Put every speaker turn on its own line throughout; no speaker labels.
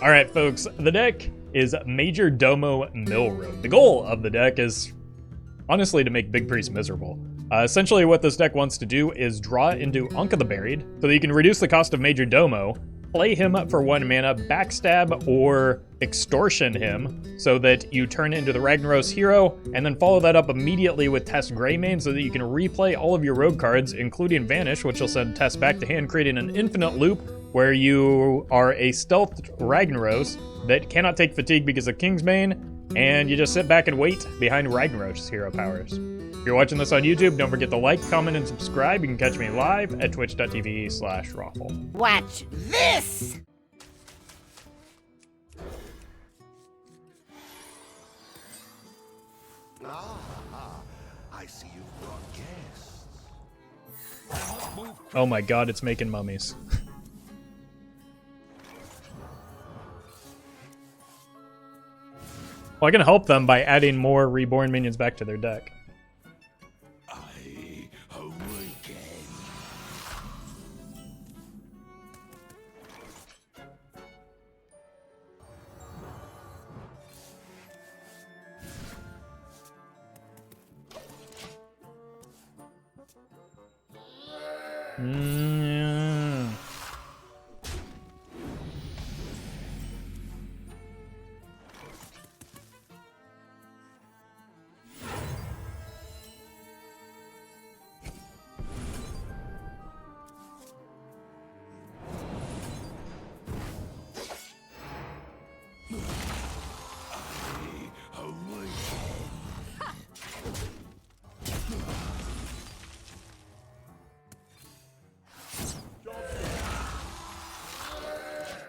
Alright folks, the deck is Majordomo Mill Road. The goal of the deck is honestly to make Big Priest miserable. Essentially what this deck wants to do is draw into Anka the Buried, so that you can reduce the cost of Majordomo, play him up for 1 mana, backstab or extortion him, so that you turn into the Ragnaros hero, and then follow that up immediately with Tess Greymane, so that you can replay all of your rogue cards, including Vanish, which will send Tess back to hand, creating an infinite loop where you are a stealthed Ragnaros that cannot take fatigue because of Kingsbane, and you just sit back and wait behind Ragnaros hero powers. If you're watching this on YouTube, don't forget to like, comment, and subscribe. You can catch me live at twitch.tv/Roffle.
Watch this!
I see you've brought guests.
Oh my god, it's making mummies. Well, I can help them by adding more reborn minions back to their deck.
I awaken.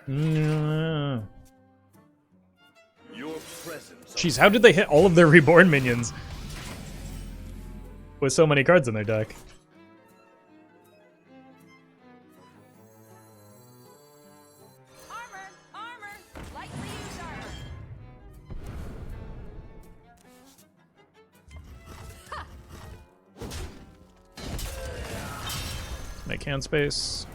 Yeah.
Your presence.
Jeez, how did they hit all of their reborn minions with so many cards in their deck?
Armor! Lightly use armor!
Make hand space.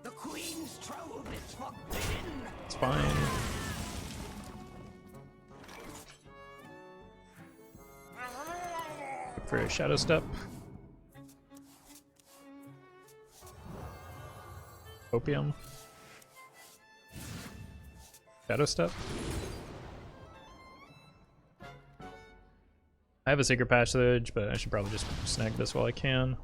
The Queen's trove is forbidden!
It's fine. For a Shadowstep. Opium. Shadowstep. I have a secret passage, but I should probably just snag this while I can.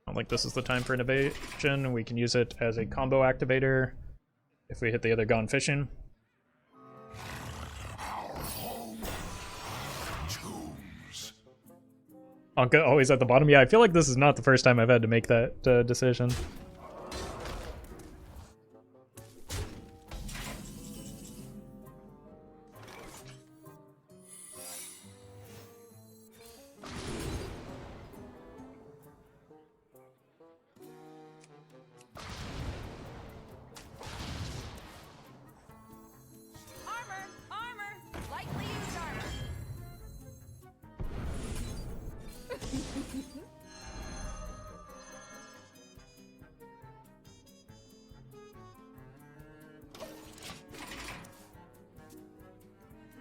I don't think this is the time for an evasion. We can use it as a combo activator if we hit the other Gone Fishing. Anka always at the bottom. Yeah, I feel like this is not the first time I've had to make that decision.
Armor! Lightly use armor!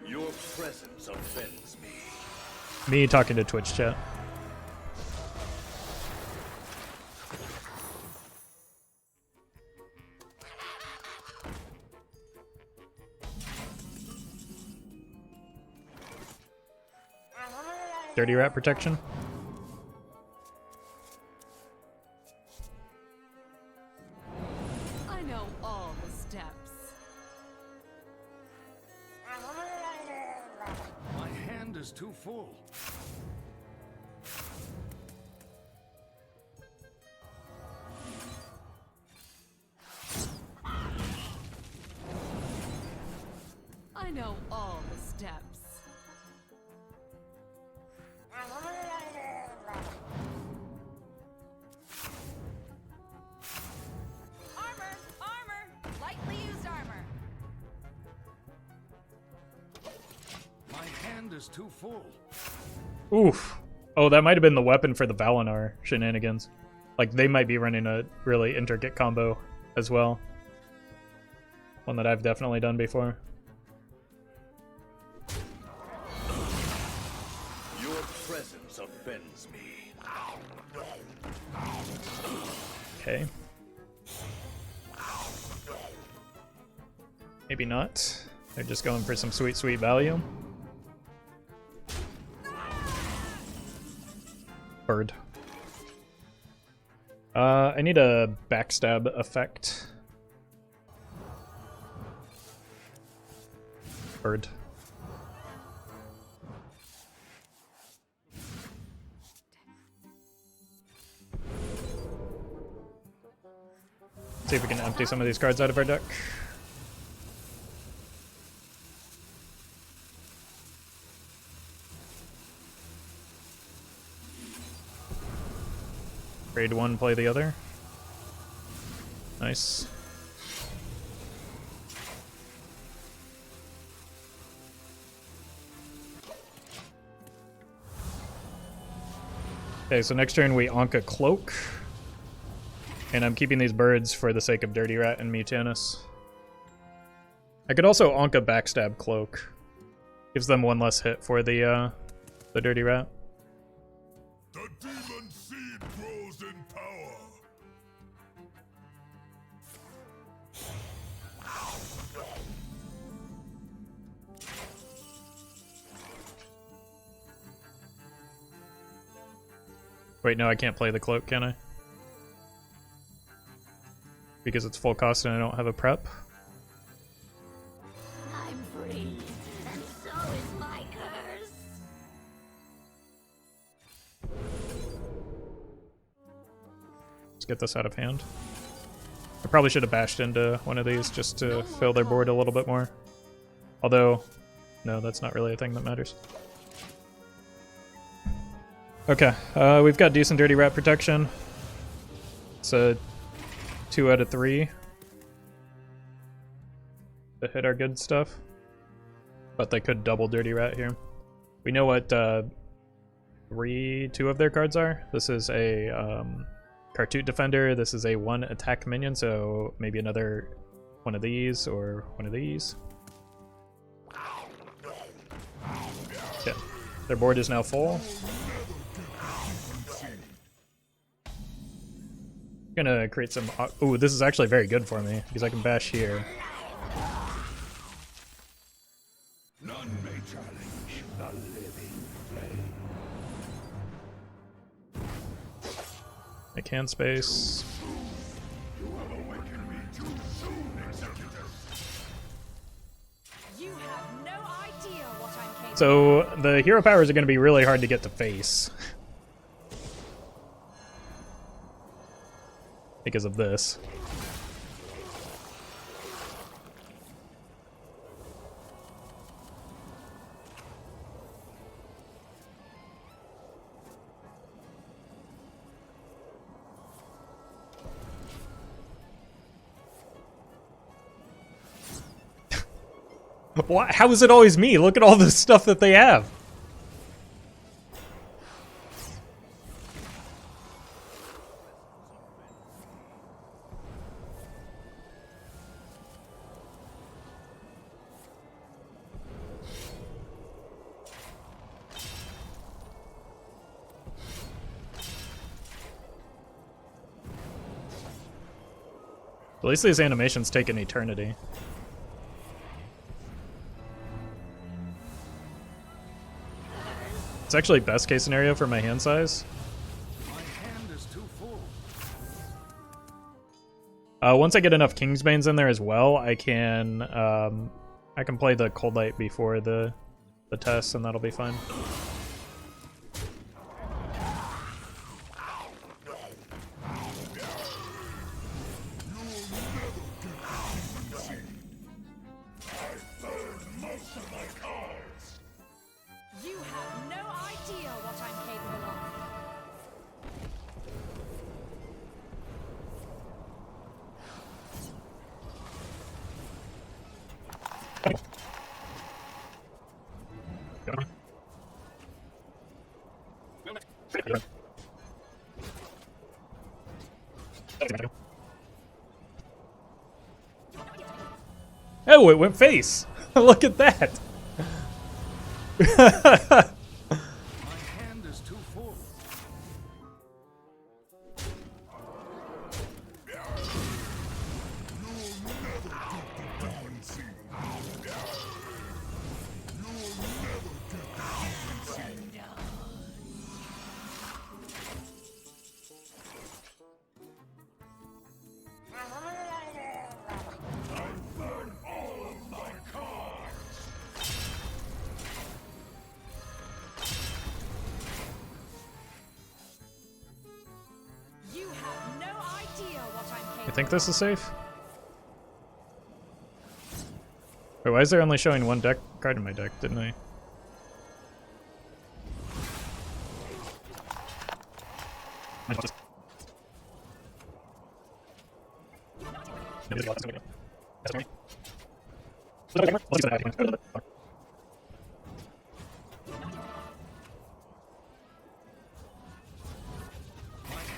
Your presence offends me.
Me talking to Twitch chat. Dirty rat protection.
I know all the steps.
My hand is too full.
I know all the steps. Armor! Lightly used armor!
is too full.
Oof. Oh, that might have been the weapon for the Valinor shenanigans. Like, they might be running a really intricate combo as well. One that I've definitely done before.
Your presence offends me.
Okay. Maybe not. They're just going for some sweet, sweet value. Bird. I need a backstab effect. Bird. See if we can empty some of these cards out of our deck. Trade one, play the other. Nice. Okay, so next turn we Anka Cloak. And I'm keeping these birds for the sake of Dirty Rat and Mutanus. I could also Anka Backstab Cloak. Gives them one less hit for the Dirty Rat.
The demon seed grows in power.
Wait, no, I can't play the cloak, can I? Because it's full cost and I don't have a prep.
I'm free, and so is my curse.
Let's get this out of hand. I probably should have bashed into one of these just to fill their board a little bit more. Although, no, that's not really a thing that matters. Okay, we've got decent Dirty Rat protection. It's a 2 out of 3 to hit our good stuff. But they could double Dirty Rat here. We know what two of their cards are. This is a Cartoot Defender. This is a 1 attack minion, so maybe another one of these or one of these. Okay, their board is now full. I'm gonna create some. Ooh, this is actually very good for me because I can bash here.
None may challenge the living flame.
Make hand space.
You have awakened me too soon, Executus.
You have no idea what I'm capable of.
So the hero powers are gonna be really hard to get to face. Because of this. Why? How is it always me? Look at all the stuff that they have. At least these animations take an eternity. It's actually best case scenario for my hand size.
My hand is too full.
Once I get enough Kingsbanes in there as well, I can play the Coldlight before the Tess, and that'll be fine.
You have no idea what I'm capable of.
Oh, it went face. Look at that.
My hand is too full.
You have no idea what I'm capable
You think this is safe? Wait, why is there only showing one deck card in my deck? Didn't I?
My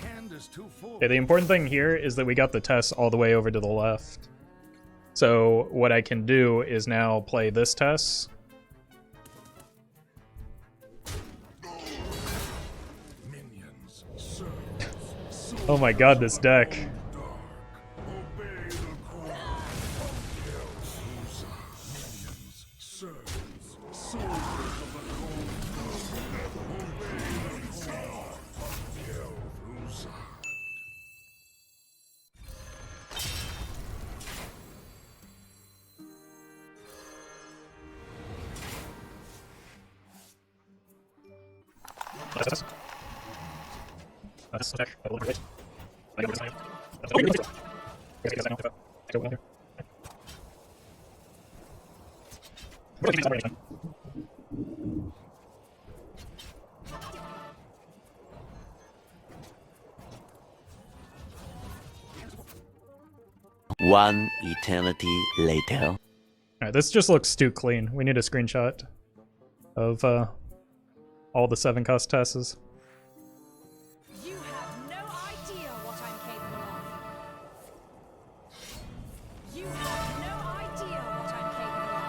hand is too full.
Okay, the important thing here is that we got the Tess all the way over to the left. So what I can do is now play this Tess.
Minions, serve,
Oh my god, this deck.
obey the call. Minions, servants, soldiers of the cold. Obey the call.
One eternity later.
Alright, this just looks too clean. We need a screenshot of all the 7-cost Tesses.
You have no idea what I'm capable of. You have no idea what I'm capable of.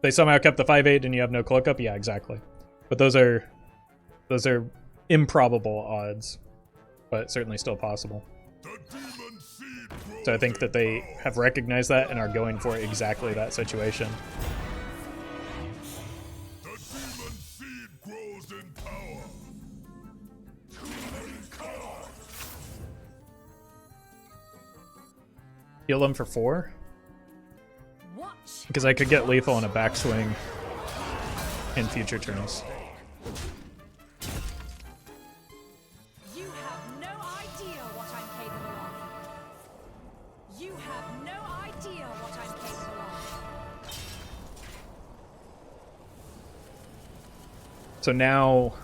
They somehow kept the 5/8 and you have no cloak up? Yeah, exactly. But those are improbable odds, but certainly still possible. So I think that they have recognized that and are going for exactly that situation.
The demon seed grows in power. Too many cards.
Heal them for 4?
Watch.
Because I could get lethal on a backswing in future turns.
You have no idea what I'm capable of. You have no idea what I'm capable of.
So now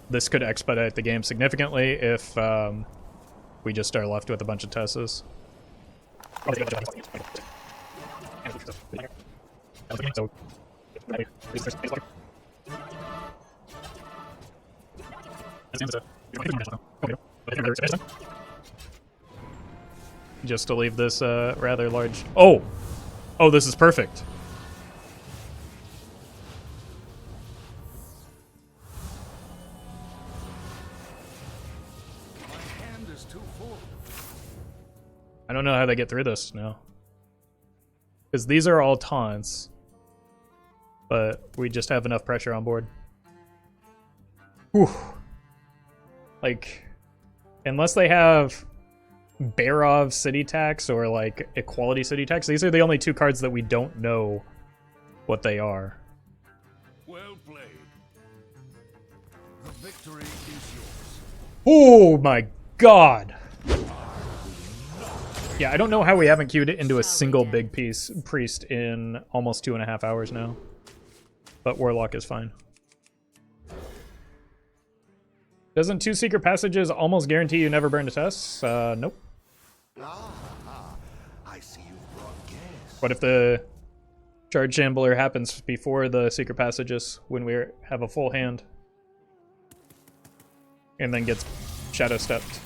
this could expedite the game significantly if we just are left with a bunch of Tesses. Just to leave this rather large... Oh! Oh, this is perfect.
My hand is too full.
I don't know how they get through this now. Because these are all taunts. But we just have enough pressure on board. Whew. Like, unless they have Barov city tax or like equality city tax, these are the only 2 cards that we don't know what they are.
Well played. The victory is yours.
Oh my god! Yeah, I don't know how we haven't queued it into a single big piece priest in almost 2.5 hours now. but Warlock is fine. Doesn't 2 secret passages almost guarantee you never burn a Tess? Nope.
I see you've brought guests.
What if the Charge Shambler happens before the secret passages when we have a full hand? And then gets Shadowstepped.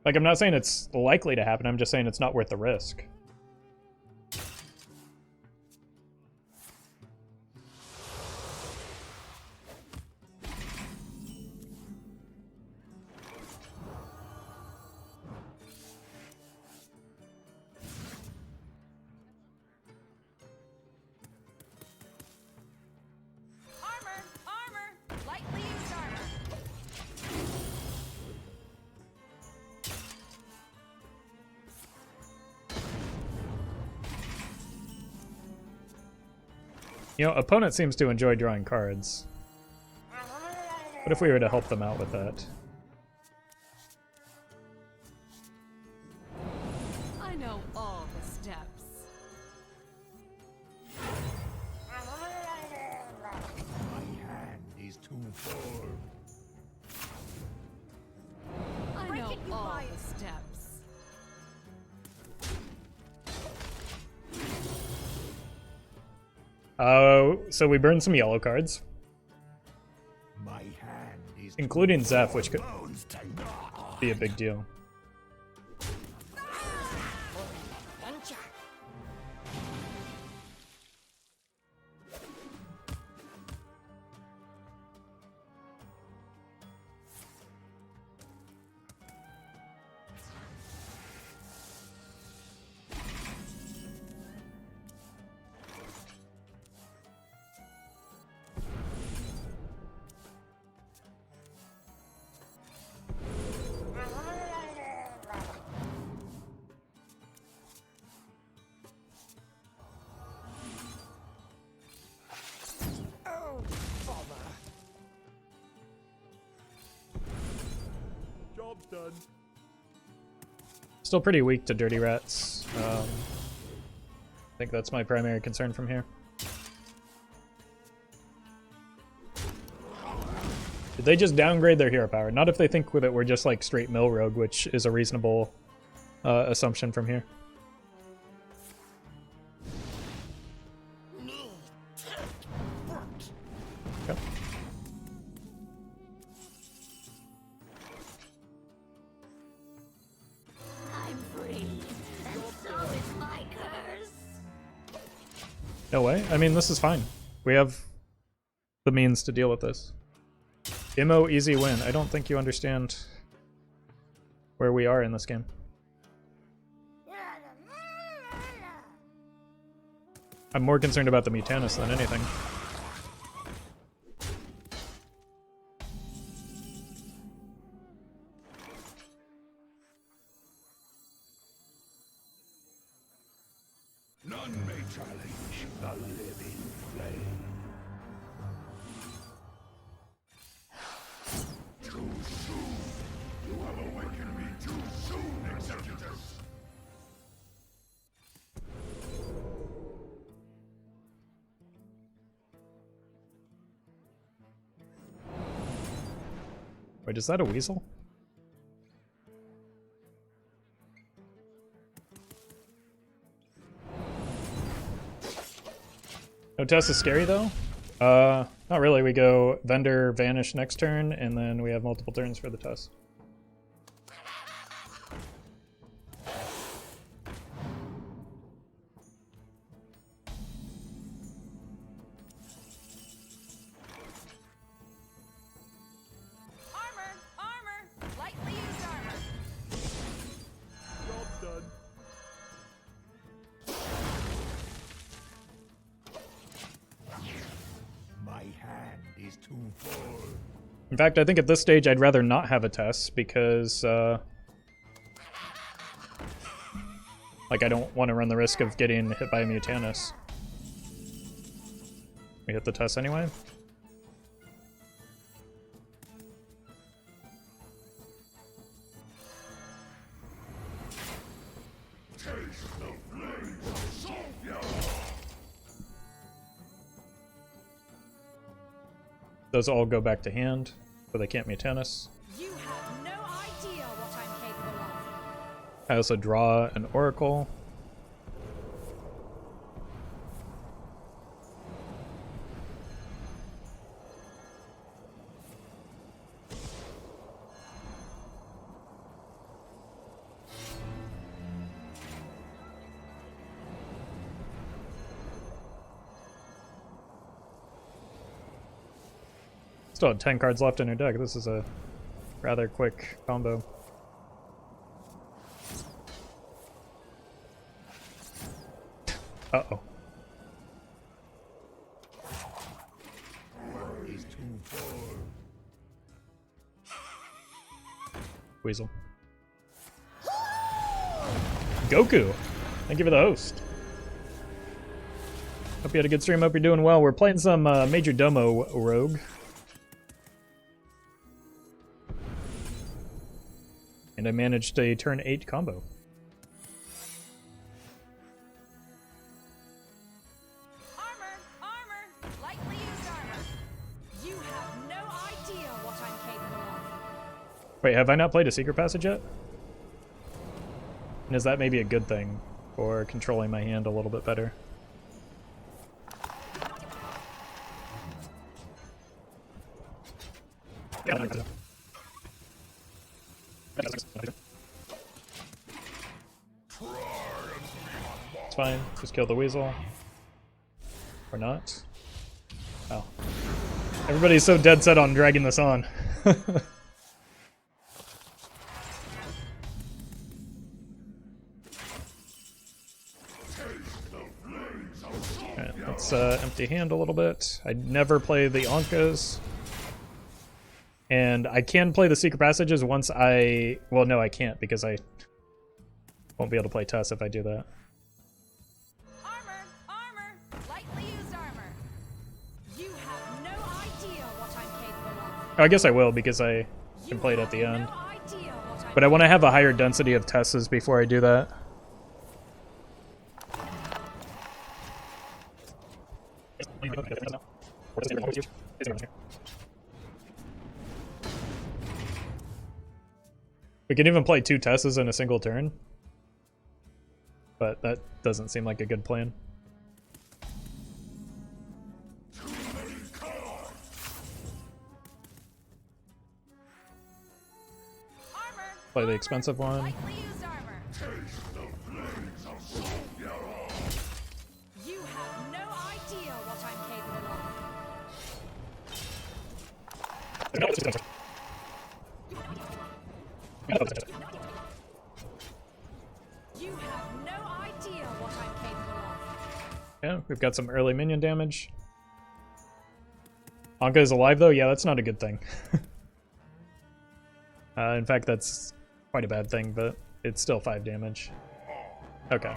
Like, I'm not saying it's likely to happen, I'm just saying it's not worth the risk. You know, opponent seems to enjoy drawing cards. What if we were to help them out with that?
I know all the steps.
My hand is too full.
I know all the steps.
So we burned some yellow cards,
My hand is
including Zeph, which could
bones to gnaw.
be a big deal.
Job's done.
Still pretty weak to Dirty Rats. I think that's my primary concern from here. Did they just downgrade their hero power? Not if they think that we're just like straight mill rogue, which is a reasonable assumption from here. Yep.
I'm free, and so is my curse.
No way. I mean, this is fine. We have the means to deal with this. Immo, easy win. I don't think you understand where we are in this game. I'm more concerned about the Mutanus than anything.
None may challenge the living flame. Too soon. You have awakened me too soon, Executus.
Wait, is that a weasel? No Tess is scary though? Not really. We go Vendor, Vanish next turn, and then we have multiple turns for the Tess.
Armor! Armor! Lightly used armor.
Job's done.
My hand is too full.
In fact, I think at this stage I'd rather not have a Tess because, like, I don't want to run the risk of getting hit by a Mutanus. We hit the Tess anyway. Those all go back to hand, so they can't mutant us.
You have no idea what I'm capable of.
I also draw an Oracle. Still have 10 cards left in her deck. This is a rather quick combo. Uh-oh. Weasel. Goku! Thank you for the host. Hope you had a good stream. Hope you're doing well. We're playing some Majordomo Rogue. And I managed a turn 8 combo.
Armor! Lightly used armor. You have no idea what I'm capable of.
Wait, have I not played a Secret Passage yet? And is that maybe a good thing for controlling my hand a little bit better? It's fine, just kill the weasel. Or not. Oh. Everybody's so dead set on dragging this on. Alright, let's empty hand a little bit. I never play the Ankas. And I can play the Secret Passages once I... Well, no, I can't because I won't be able to play Tess if I do that.
Armor! Lightly used armor. You have no idea what I'm capable of.
Oh, I guess I will because I can play it at the end.
No idea what I'm
But I want to have a higher density of Tesses before I do that. We can even play 2 Tesses in a single turn. But that doesn't seem like a good plan. Play the expensive one.
Lightly used armor. You have no idea what I'm capable of. You have no idea what I'm capable of.
Yeah, we've got some early minion damage. Anka is alive though? Yeah, that's not a good thing. In fact, that's quite a bad thing, but it's still 5 damage. Okay.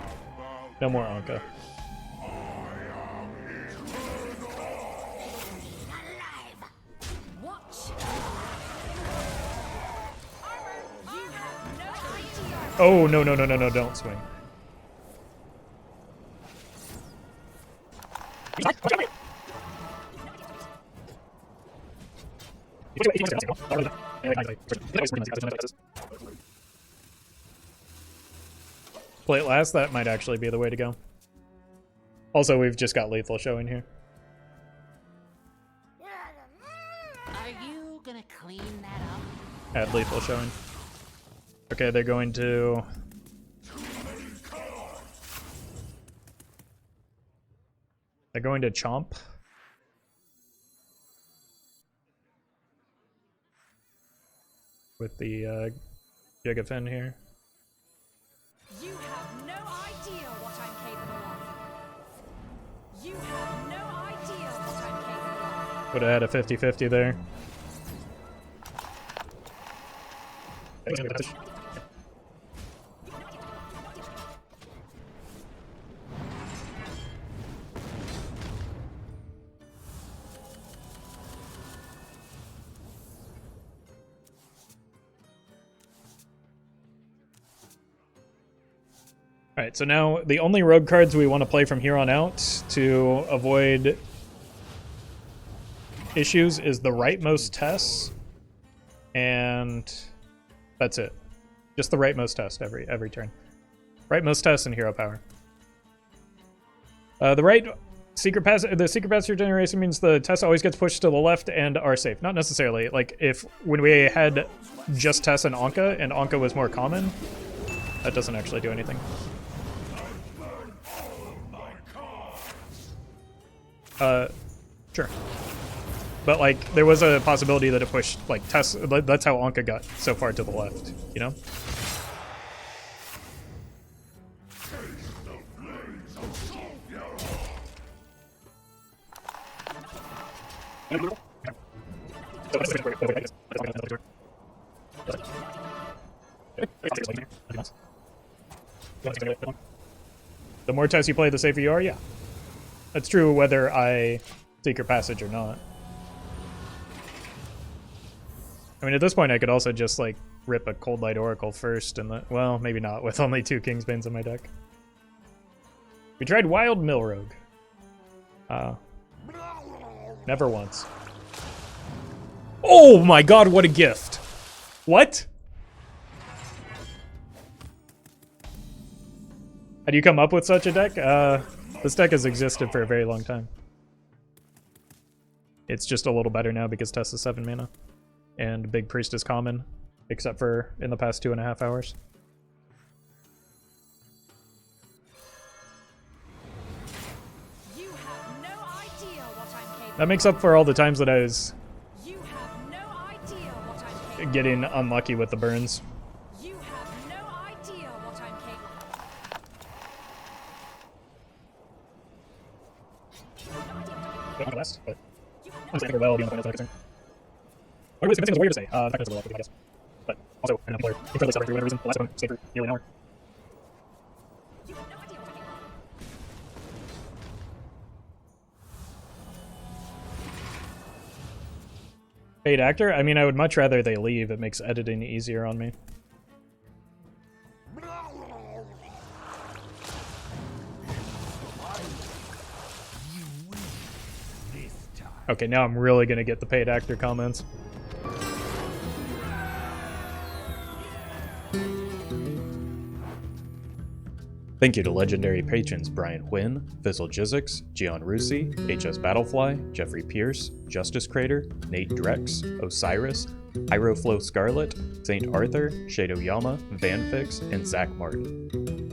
No more Anka. Oh, no, no, no, no, no, don't swing. Play it last, that might actually be the way to go. Also, we've just got lethal showing here.
Are you gonna clean that up?
Add lethal showing. Okay, they're going to... They're going to chomp. With the Gigafin here.
You have no idea what I'm capable of. You have no idea what I'm capable of.
Would have had a 50-50 there. Alright, so now the only rogue cards we want to play from here on out to avoid issues is the rightmost Tess, and that's it. Just the rightmost Test every turn. Rightmost Test and hero power. The secret passage generation means the Tess always gets pushed to the left and are safe. Not necessarily. Like if when we had just Tess and Anka was more common, that doesn't actually do anything. Sure. But like there was a possibility that it pushed like Tess. That's how Anka got so far to the left, you know? The more Tess you play, the safer you are, yeah. That's true whether I secret passage or not. I mean, at this point I could also just like rip a Coldlight Oracle first and then, well, maybe not with only 2 Kingsbanes in my deck. We tried Wild Mill Rogue. Never once. Oh my god, what a gift! What? How do you come up with such a deck? This deck has existed for a very long time. It's just a little better now because Tess is 7 mana. And Big Priest is common, except for in the past 2.5 hours.
You have no idea what I'm capable
That makes up for all the times that I was
You have no idea what I'm capable
getting unlucky with the burns.
You have no idea what I'm capable
West, but I'm saying well beyond the point that's concerned. Or was a warrior to say. That was a little, I guess. But also, an player incredibly stubborn for whatever reason. The last one stayed for nearly an hour.
You have no idea what I'm capable
Paid actor? I mean, I would much rather they leave. It makes editing easier on me. Okay, now I'm really gonna get the paid actor comments. Thank you to legendary patrons Brian Wynn, Fizzle Jizzix, Gian Rusi, HS Battlefly, Jeffrey Pierce, Justice Crater, Nate Drex, Osiris, Hyroflow Scarlet, Saint Arthur, Shadow Yama, Vanfix, and Zach Martin.